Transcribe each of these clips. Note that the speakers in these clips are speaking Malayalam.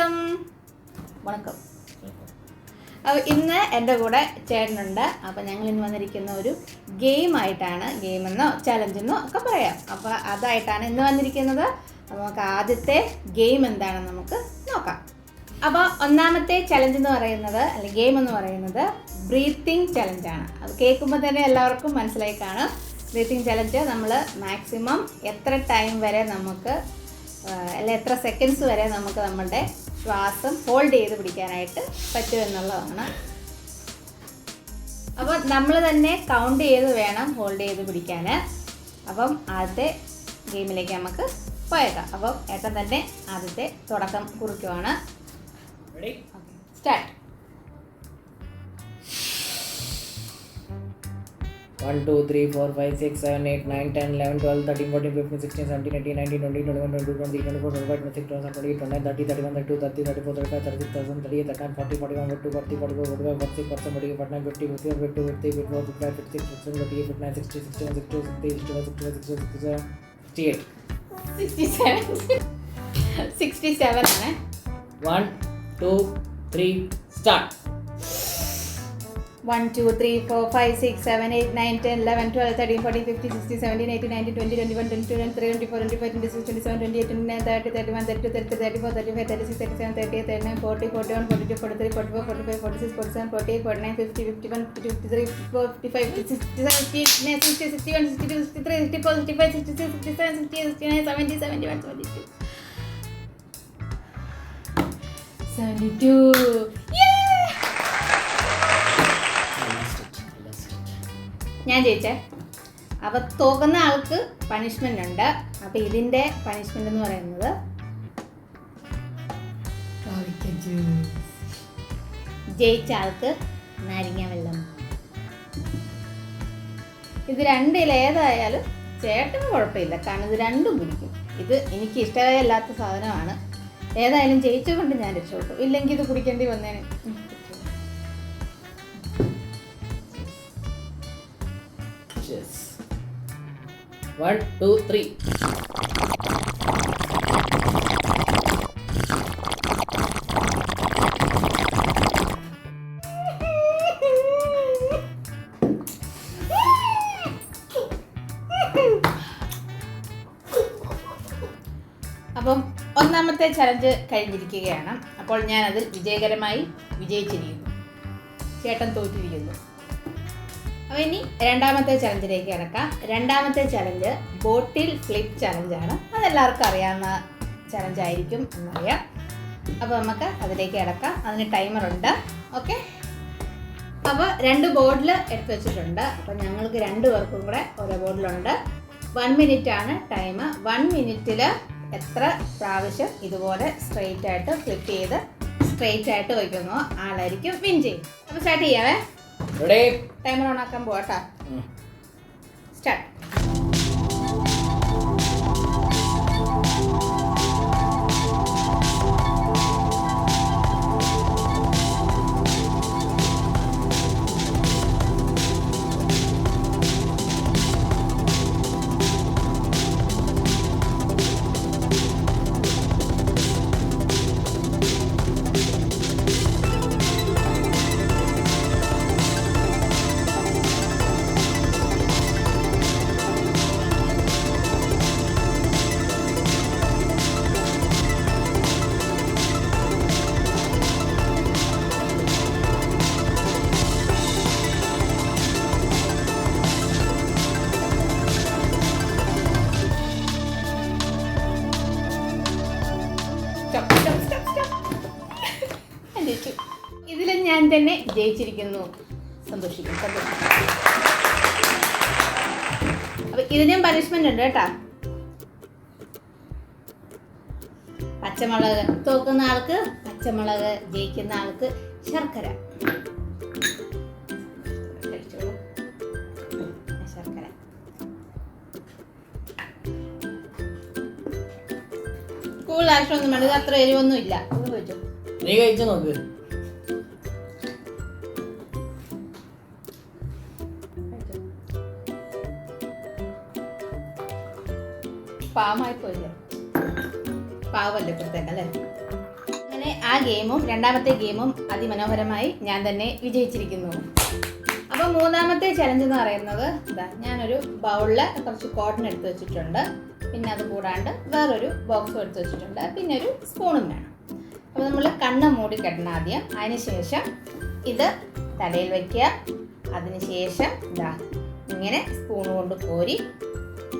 വണക്കം. വണക്കം. അപ്പോൾ ഇന്ന് എൻ്റെ കൂടെ ചേട്ടനുണ്ട്. അപ്പോൾ ഞങ്ങൾ ഇന്ന് വന്നിരിക്കുന്ന ഒരു ഗെയിമായിട്ടാണ്. ഗെയിമെന്നോ ചലഞ്ചെന്നോ ഒക്കെ പറയാം. അപ്പോൾ അതായിട്ടാണ് ഇന്ന് വന്നിരിക്കുന്നത്. അപ്പോൾ നമുക്ക് ആദ്യത്തെ ഗെയിം എന്താണെന്ന് നമുക്ക് നോക്കാം. അപ്പോൾ ഒന്നാമത്തെ ചലഞ്ച് എന്ന് പറയുന്നത് അല്ലെങ്കിൽ ഗെയിം എന്ന് പറയുന്നത് ബ്രീത്തിങ് ചലഞ്ചാണ്. അത് കേൾക്കുമ്പോൾ തന്നെ എല്ലാവർക്കും മനസ്സിലായി കാണും. ബ്രീത്തിങ് ചലഞ്ച് നമ്മൾ മാക്സിമം എത്ര ടൈം വരെ നമുക്ക് അല്ല എത്ര സെക്കൻഡ്സ് വരെ നമുക്ക് നമ്മുടെ ശ്വാസം ഹോൾഡ് ചെയ്ത് പിടിക്കാനായിട്ട് പറ്റുമെന്നുള്ളതാണ്. അപ്പോൾ നമ്മൾ തന്നെ കൗണ്ട് ചെയ്ത് വേണം ഹോൾഡ് ചെയ്ത് പിടിക്കാൻ. അപ്പം ആദ്യത്തെ ഗെയിമിലേക്ക് നമുക്ക് പോയേക്കാം. അപ്പം ഏട്ടൻ തന്നെ ആദ്യത്തെ തുടക്കം കുറിക്കുവാണ്. സ്റ്റാർട്ട്. 1, 2, 3, 4, 5, 6, 7, 8, 9, 10, 11, 12, 13, 14, 15, 16, 17, 18, 19, 20, 21, 22, 23, 24, 25, 26, 27, 28, 29, 30, 31, 32, 33, 34, 35, 36, 37, 38, 39, 40, 41, 42, 43, 44, 45, 46, 47, 48, 49, 50, 51, 52, 53, 54, 55, 56, 57, 58, 59, 60, 61, 62, 63, 64, 65, 67, 67 ആണ്. 1, 2, 3, start. 1, 2, 3, 4, 5, 6, 7, 8, 9, 10, 11, 12, 13, 14, 15, 16, 17, 18, 19, 20, 21, 22, 23, 24, 25, 26, 27, 28, 29, 30, 31, 32, 33, 34, 35, 36, 37, 38, 39, 40, 41, 42, 43, 44, 45, 46, 47, 48, 49, 50, 51, 52, 53, 54, 55, 56, 57, 60, 61, 62, 63, 64, 65, 66, 67, 68, 69, 70, 71, 72. 72. ഞാൻ ജയിച്ചേ. അപ്പോൾ തോക്കുന്ന ആൾക്ക് പണിഷ്മെൻ്റ് ഉണ്ട്. അപ്പോൾ ഇതിൻ്റെ പണിഷ്മെൻ്റ് എന്ന് പറയുന്നത് ജയിച്ച ആൾക്ക് നാരങ്ങ വെള്ളം. ഇത് രണ്ടിൽ ഏതായാലും ചേട്ടന് കുഴപ്പമില്ല, കാരണം ഇത് രണ്ടും കുടിക്കും. ഇത് എനിക്ക് ഇഷ്ടമല്ലാത്ത സാധനമാണ്. ഏതായാലും ജയിച്ചുകൊണ്ട് ഞാൻ രക്ഷപ്പെട്ടു, ഇല്ലെങ്കിൽ ഇത് കുടിക്കേണ്ടി വന്നേനെ. 1, 2, 3. അപ്പം ഒന്നാമത്തെ ചലഞ്ച് കഴിഞ്ഞിരിക്കുകയാണ്. അപ്പോൾ ഞാനതിൽ വിജയകരമായി വിജയിച്ചിരിക്കുന്നു. ചേട്ടൻ തോറ്റിരിക്കുന്നു. അപ്പോൾ ഇനി രണ്ടാമത്തെ ചലഞ്ചിലേക്ക് കിടക്കാം. രണ്ടാമത്തെ ചലഞ്ച് ബോട്ടിൽ ഫ്ലിപ്പ് ചലഞ്ചാണ്. അതെല്ലാവർക്കും അറിയാവുന്ന ചലഞ്ചായിരിക്കും എന്നറിയാം. അപ്പോൾ നമുക്ക് അതിലേക്ക് കിടക്കാം. അതിന് ടൈമറുണ്ട്. ഓക്കെ, അപ്പോൾ 2 ബോട്ടിൽ എടുത്ത് വെച്ചിട്ടുണ്ട്. അപ്പോൾ ഞങ്ങൾക്ക് 2 പേർക്കും കൂടെ ഓരോ ബോട്ടിലുണ്ട്. 1 മിനിറ്റാണ് ടൈം. 1 മിനിറ്റിൽ എത്ര പ്രാവശ്യം ഇതുപോലെ സ്ട്രെയിറ്റ് ആയിട്ട് ഫ്ലിപ്പ് ചെയ്ത് സ്ട്രെയിറ്റ് ആയിട്ട് വയ്ക്കുന്നു ആളായിരിക്കും വിൻ ചെയ്യും. അപ്പോൾ സ്റ്റാർട്ട് ചെയ്യാവേ. ടൈമർ ഓൺ ആക്കാൻ പോവാട്ടാ. സ്റ്റാർട്ട്. ഇതിൽ ഞാൻ തന്നെ ജയിച്ചിരിക്കുന്നു. സന്തോഷിക്കും. അപ്പൊ ഇതിനും പനിഷ്മെന്റ് ഉണ്ട് കേട്ടാ. പച്ചമുളക്. തോക്കുന്ന ആൾക്ക് പച്ചമുളക്, ജയിക്കുന്ന ആൾക്ക് ശർക്കര. ശർക്കര. കൂടുതൽ ആവശ്യമൊന്നും വേണ്ട. ഇത് അത്ര എരിവൊന്നും ഇല്ല. നീ കഴിച്ചു നോക്ക്. പാവമായി പോയില്ലേ? പാവല്ലേ ഇപ്പോഴത്തേക്ക് അല്ലേ? അങ്ങനെ ആ ഗെയിമും രണ്ടാമത്തെ ഗെയിമും അതിമനോഹരമായി ഞാൻ തന്നെ വിജയിച്ചിരിക്കുന്നു. അപ്പോൾ മൂന്നാമത്തെ ചലഞ്ച് എന്ന് പറയുന്നത് ഇതാ, ഞാനൊരു ബൗളിൽ കുറച്ച് കോട്ടൺ എടുത്ത് വെച്ചിട്ടുണ്ട്. പിന്നെ അത് കൂടാണ്ട് വേറൊരു ബോക്സും എടുത്ത് വെച്ചിട്ടുണ്ട്. പിന്നെ ഒരു സ്പൂണും വേണം. അപ്പോൾ നമ്മൾ കണ്ണ് മൂടി കെട്ടണം ആദ്യം. അതിനുശേഷം ഇത് തലയിൽ വയ്ക്കുക. അതിനുശേഷം ഇതാ ഇങ്ങനെ സ്പൂൺ കൊണ്ട് കോരി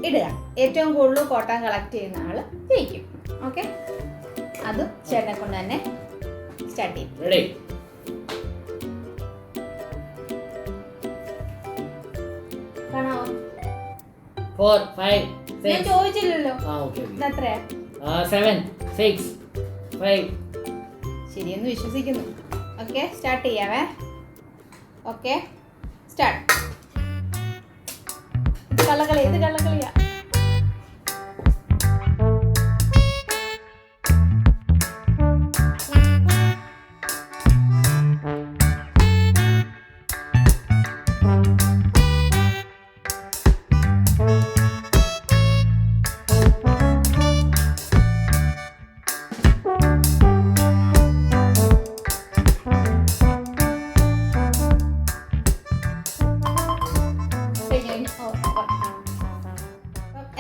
ഇടുക. ഏറ്റവും കൂടുതൽ കോട്ടൺ കളക്ട് ചെയ്യുന്ന ആൾ ജയിക്കും. ഓക്കെ, അതും ചേട്ടനെ കൊണ്ട് തന്നെ സ്റ്റാർട്ട് ചെയ്യും. കാണാവോ? 4 5 ഞാൻ 6 ചോദിച്ചില്ലല്ലോ. എത്രയാ? 7 6 5. ശരിയെന്ന് വിശ്വസിക്കുന്നു. ഓക്കെ, സ്റ്റാർട്ട് ചെയ്യാവേ. Okay, start. ഇത് കള്ളക്കളിയാ.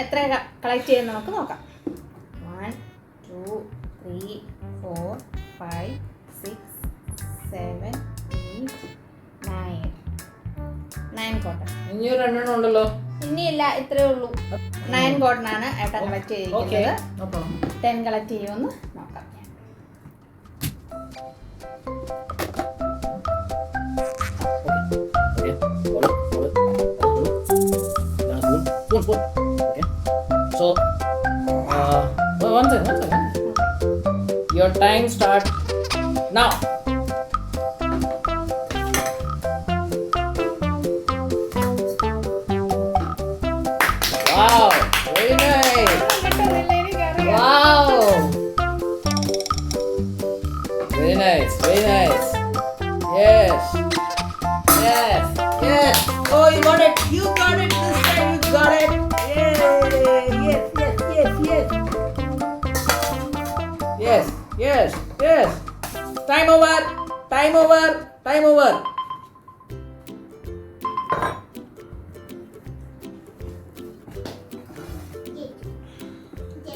എത്ര കളക്ട് ചെയ്യുന്ന നമുക്ക് നോക്കാം. 1 2 3 4 5 6 7 8 9 കോട്ടൺ. ഇനിയൊരു എണ്ണം ഉണ്ടല്ലോ. ഇനിയില്ല, ഇത്രേ ഉള്ളൂ. 9 കോട്ടൺ ആണ് ഏട്ടൻ കളക്ട് ചെയ്തിരിക്കുന്നത്. 10 കളക്ട് ചെയ്യുമെന്ന് നോക്കാം. Okay. So, one second. Your time starts now. Wow, very nice. Wow. Very nice. Yes. Oh, you got it. This time you got it. Yes. Time over.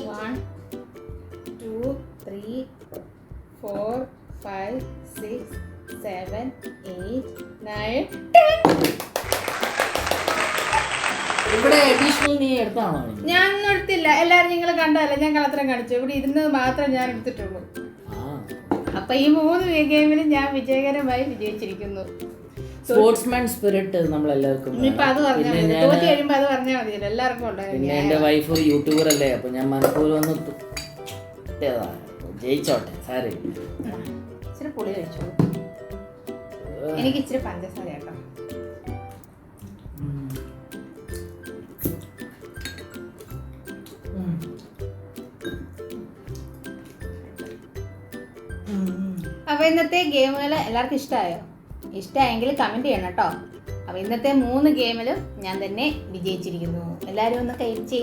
One, 2 3 4 5 6 7 8 9 10. ഇവിടെ അഡീഷണൽ നീ എടുത്താണോ? ഞാൻ ഒന്നും എടുത്തില്ല. എല്ലാരും നിങ്ങൾ കണ്ടതല്ല, ഞാൻ കളത്രം കാണിച്ചു. ഇവിടെ ഇരുന്നത് മാത്രം ഞാൻ എടുത്തിട്ടുള്ളൂ. അപ്പൊ ഈ 3 ഗെയിമിലും ഞാൻ വിജയകരമായി വിജയിച്ചിരിക്കുന്നു. Sportsman spirit നമ്മളെല്ലാവർക്കും. ഇനിയിപ്പോ അത് പറഞ്ഞാൽ മതി, തോറ്റി കഴിയുമ്പോ അത് പറഞ്ഞാൽ മതിയല്ലോ, എല്ലാവർക്കും ഉണ്ടായിരുന്നു. പിന്നെ എന്റെ വൈഫ് ഒരു യൂട്യൂബർ അല്ലേ, അപ്പൊ ഞാൻ മനഃപൂർവ്വം ഒന്ന് ജയിച്ചോട്ടെ. സാരി, ഇച്ചിരി പുളി കഴിച്ചോളൂ. എനിക്ക് ഇച്ചിരി പഞ്ചസാര കേട്ടോ. അപ്പോൾ ഇന്നത്തെ ഗെയിമുകൾ എല്ലാവർക്കും ഇഷ്ടമായോ? ഇഷ്ടമായെങ്കിൽ കമൻറ്റ് ചെയ്യണം കേട്ടോ. അപ്പോൾ ഇന്നത്തെ 3 ഗെയിമിലും ഞാൻ തന്നെ വിജയിച്ചിരിക്കുന്നു. എല്ലാവരും ഒന്ന് കഴിച്ചേ.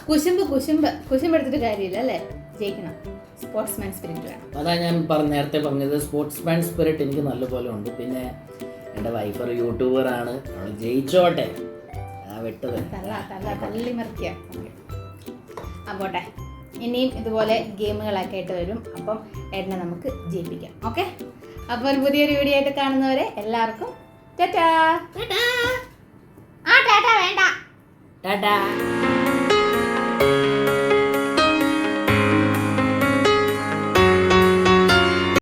കുശുമ്പ് എടുത്തിട്ട് കാര്യമില്ല അല്ലേ, ജയിക്കണം. സ്പോർട്സ്മാൻ സ്പിരിറ്റ് വേണം. അതാ ഞാൻ നേരത്തെ പറഞ്ഞത്, സ്പോർട്സ്മാൻ സ്പിരിറ്റ് എനിക്ക് നല്ലപോലെ ഉണ്ട്. പിന്നെ എൻ്റെ വൈഫ് ഒരു യൂട്യൂബറാണ്, അവൾ ജയിച്ചോട്ടെ. വിട്ടത് തള്ളി മറിക്കുക. പോട്ടെ, ഇനിയും ഇതുപോലെ ഗെയിമുകളൊക്കെ ആയിട്ട് വരും. അപ്പം ഏട്ടനെ നമുക്ക് ജയിപ്പിക്കാം. ഓക്കെ, അപ്പോൾ പുതിയൊരു വീഡിയോ ആയിട്ട് കാണുന്നവരെ എല്ലാവർക്കും ടാറ്റാ. ടാറ്റാ വേണ്ട, ടാറ്റാ.